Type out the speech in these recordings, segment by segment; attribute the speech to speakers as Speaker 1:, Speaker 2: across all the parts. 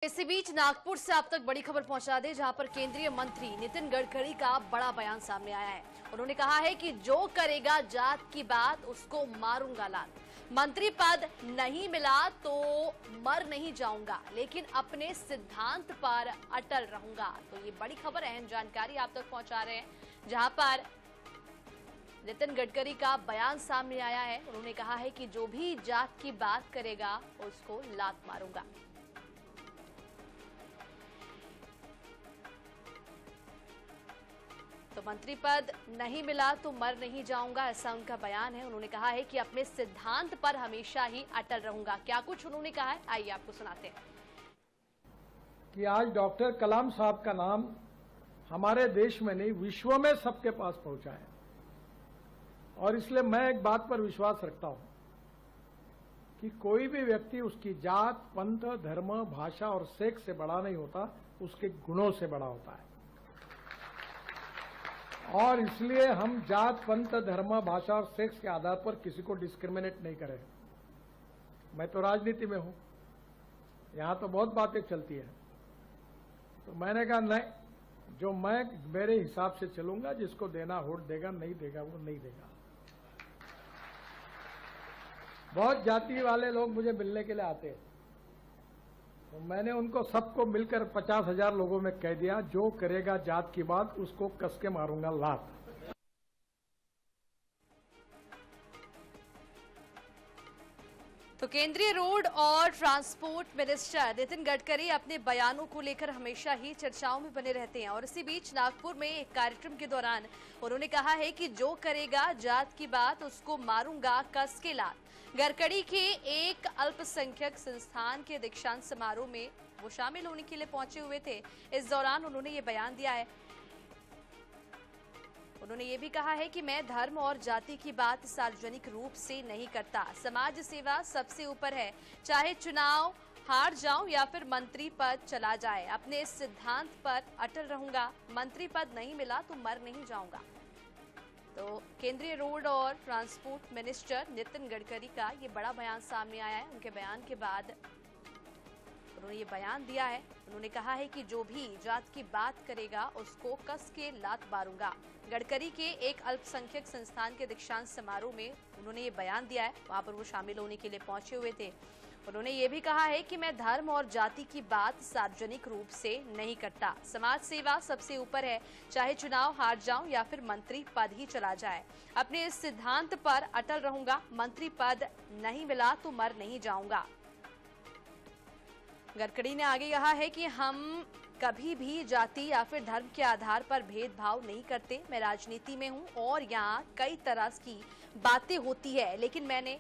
Speaker 1: इसी बीच नागपुर से आप तक बड़ी खबर पहुंचा दे, जहां पर केंद्रीय मंत्री नितिन गडकरी का बड़ा बयान सामने आया है। उन्होंने कहा है कि जो करेगा जात की बात उसको मारूंगा लात। मंत्री पद नहीं मिला तो मर नहीं जाऊंगा, लेकिन अपने सिद्धांत पर अटल रहूंगा। तो ये बड़ी खबर, अहम जानकारी आप तक पहुंचा रहे हैं, जहां पर नितिन गडकरी का बयान सामने आया है। उन्होंने कहा है कि जो भी जात की बात करेगा उसको लात मारूंगा। तो मंत्री पद नहीं मिला तो मर नहीं जाऊंगा, ऐसा उनका बयान है। उन्होंने कहा है कि अपने सिद्धांत पर हमेशा ही अटल रहूंगा। क्या कुछ उन्होंने कहा है, आइए आपको सुनाते हैं।
Speaker 2: कि आज डॉक्टर कलाम साहब का नाम हमारे देश में नहीं विश्व में सबके पास पहुंचा है, और इसलिए मैं एक बात पर विश्वास रखता हूं कि कोई भी व्यक्ति उसकी जात, पंथ, धर्म, भाषा और सेक्स से बड़ा नहीं होता, उसके गुणों से बड़ा होता है। और इसलिए हम जात, पंथ, धर्म, भाषा और सेक्स के आधार पर किसी को डिस्क्रिमिनेट नहीं करें। मैं तो राजनीति में हूं, यहां तो बहुत बातें चलती है, तो मैंने कहा नहीं, जो मैं मेरे हिसाब से चलूंगा, जिसको देना वोट देगा, नहीं देगा वो नहीं देगा। बहुत जाति वाले लोग मुझे मिलने के लिए आते हैं, तो मैंने उनको सबको मिलकर 50,000 लोगों में कह दिया, जो करेगा जात की बात उसको कस के मारूंगा लात।
Speaker 1: तो केंद्रीय रोड और ट्रांसपोर्ट मिनिस्टर नितिन गडकरी अपने बयानों को लेकर हमेशा ही चर्चाओं में बने रहते हैं, और इसी बीच नागपुर में एक कार्यक्रम के दौरान उन्होंने कहा है कि जो करेगा जात की बात उसको मारूंगा कस के लात। गडकरी के एक अल्पसंख्यक संस्थान के दीक्षांत समारोह में वो शामिल होने के लिए पहुंचे हुए थे। इस दौरान उन्होंने ये बयान दिया है। उन्होंने ये भी कहा है कि मैं धर्म और जाति की बात सार्वजनिक रूप से नहीं करता। समाज सेवा सबसे ऊपर है, चाहे चुनाव हार जाऊं या फिर मंत्री पद चला जाए, अपने इस सिद्धांत पर अटल रहूंगा। मंत्री पद नहीं मिला तो मर नहीं जाऊंगा। तो केंद्रीय रोड और ट्रांसपोर्ट मिनिस्टर नितिन गडकरी का ये बड़ा बयान सामने आया है। उनके बयान के बाद उन्होंने ये बयान दिया है। उन्होंने कहा है कि जो भी जात की बात करेगा उसको कस के लात मारूंगा। गडकरी के एक अल्पसंख्यक संस्थान के दीक्षांत समारोह में उन्होंने ये बयान दिया है, वहां पर वो शामिल होने के लिए पहुंचे हुए थे। उन्होंने ये भी कहा है कि मैं धर्म और जाति की बात सार्वजनिक रूप से नहीं करता। समाज सेवा सबसे ऊपर है, चाहे चुनाव हार जाऊं या फिर मंत्री पद ही चला जाए, अपने इस सिद्धांत पर अटल रहूंगा। मंत्री पद नहीं मिला तो मर नहीं जाऊंगा। गडकरी ने आगे कहा है कि हम कभी भी जाति या फिर धर्म के आधार पर भेदभाव नहीं करते। मैं राजनीति में हूं और यहाँ कई तरह की बातें होती है, लेकिन मैंने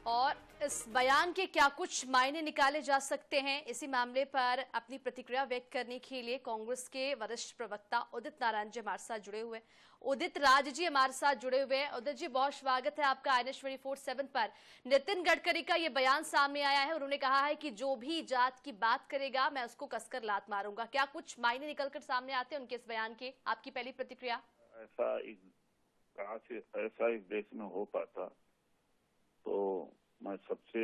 Speaker 1: और इस बयान के क्या कुछ मायने निकाले जा सकते हैं, इसी मामले पर अपनी प्रतिक्रिया व्यक्त करने के लिए कांग्रेस के वरिष्ठ प्रवक्ता उदित नारायण जी हमारे साथ जुड़े हुए। उदित राज जी हमारे साथ जुड़े हुए हैं। उदित जी, बहुत स्वागत है आपका INS 24/7 पर। नितिन गडकरी का ये बयान सामने आया है। उन्होंने कहा है कि जो भी जात की बात करेगा मैं उसको कसकर लात मारूंगा। क्या कुछ मायने निकलकर सामने आते हैं उनके इस बयान के? आपकी पहली प्रतिक्रिया।
Speaker 3: ऐसा इस देश में हो पाता तो मैं सबसे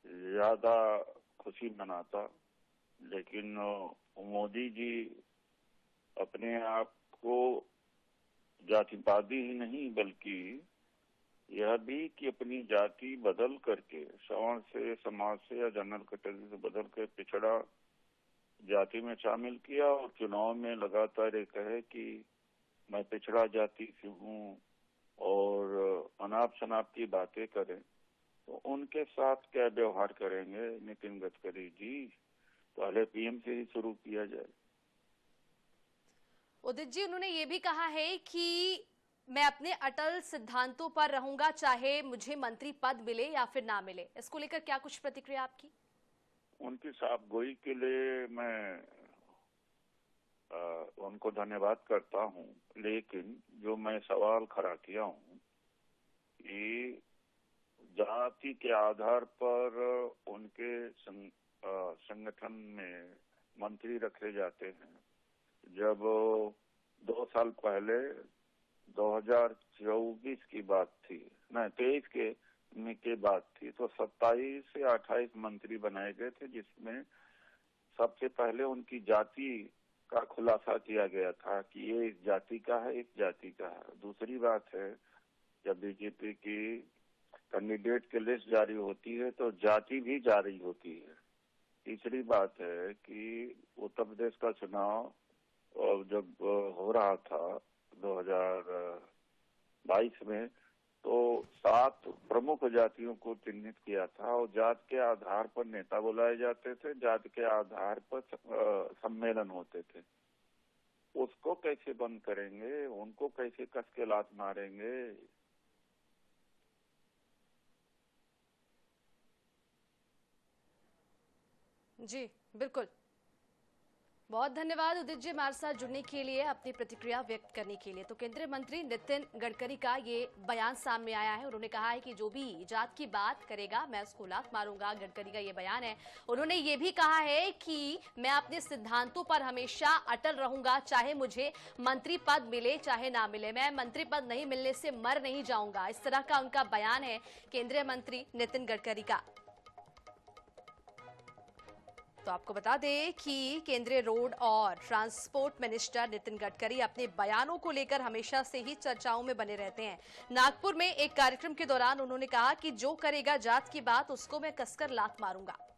Speaker 3: ज्यादा खुशी मनाता, लेकिन मोदी जी अपने आप को जातिवादी ही नहीं बल्कि यह भी कि अपनी जाति बदल करके सवर्ण से, समाज से या जनरल कैटेगरी से बदल कर पिछड़ा जाति में शामिल किया, और चुनाव में लगातार ये कहे कि मैं पिछड़ा जाति से हूँ और अनाप शनाप की बातें करें, तो उनके साथ क्या व्यवहार करेंगे नितिन गडकरी जी? पहले PM से ही शुरू किया जाए।
Speaker 1: उदित जी, उन्होंने ये भी कहा है कि मैं अपने अटल सिद्धांतों पर रहूंगा, चाहे मुझे मंत्री पद मिले या फिर ना मिले। इसको लेकर क्या कुछ प्रतिक्रिया आपकी?
Speaker 3: उनकी साफगोई के लिए मैं उनको धन्यवाद करता हूं, लेकिन जो मैं सवाल खड़ा किया हूं कि जाति के आधार पर उनके संगठन में मंत्री रखे जाते हैं। जब 2 साल पहले 2024 की बात थी, नहीं 23 के बात थी, तो 27 से 28 मंत्री बनाए गए थे, जिसमें सबसे पहले उनकी जाति का खुलासा किया गया था कि ये इस जाति का है, इस जाति का है। दूसरी बात है, जब बीजेपी की कैंडिडेट की लिस्ट जारी होती है तो जाति भी जारी होती है। तीसरी बात है कि उत्तर प्रदेश का चुनाव जब हो रहा था 2022 में, तो 7 प्रमुख जातियों को चिन्हित किया था और जात के आधार पर नेता बुलाए जाते थे, जात के आधार पर सम्मेलन होते थे। उसको कैसे बंद करेंगे, उनको कैसे कस के लात मारेंगे?
Speaker 1: जी बिल्कुल, बहुत धन्यवाद उदित जी हमारे साथ जुड़ने के लिए, अपनी प्रतिक्रिया व्यक्त करने के लिए। तो केंद्रीय मंत्री नितिन गडकरी का ये बयान सामने आया है। उन्होंने कहा है कि जो भी जात की बात करेगा मैं उसको लात मारूंगा। गडकरी का ये बयान है। उन्होंने ये भी कहा है कि मैं अपने सिद्धांतों पर हमेशा अटल रहूंगा, चाहे मुझे मंत्री पद मिले चाहे ना मिले, मैं मंत्री पद नहीं मिलने से मर नहीं जाऊंगा। इस तरह का उनका बयान है केंद्रीय मंत्री नितिन गडकरी का। तो आपको बता दें कि केंद्रीय रोड और ट्रांसपोर्ट मिनिस्टर नितिन गडकरी अपने बयानों को लेकर हमेशा से ही चर्चाओं में बने रहते हैं। नागपुर में एक कार्यक्रम के दौरान उन्होंने कहा कि जो करेगा जात की बात उसको मैं कसकर लात मारूंगा।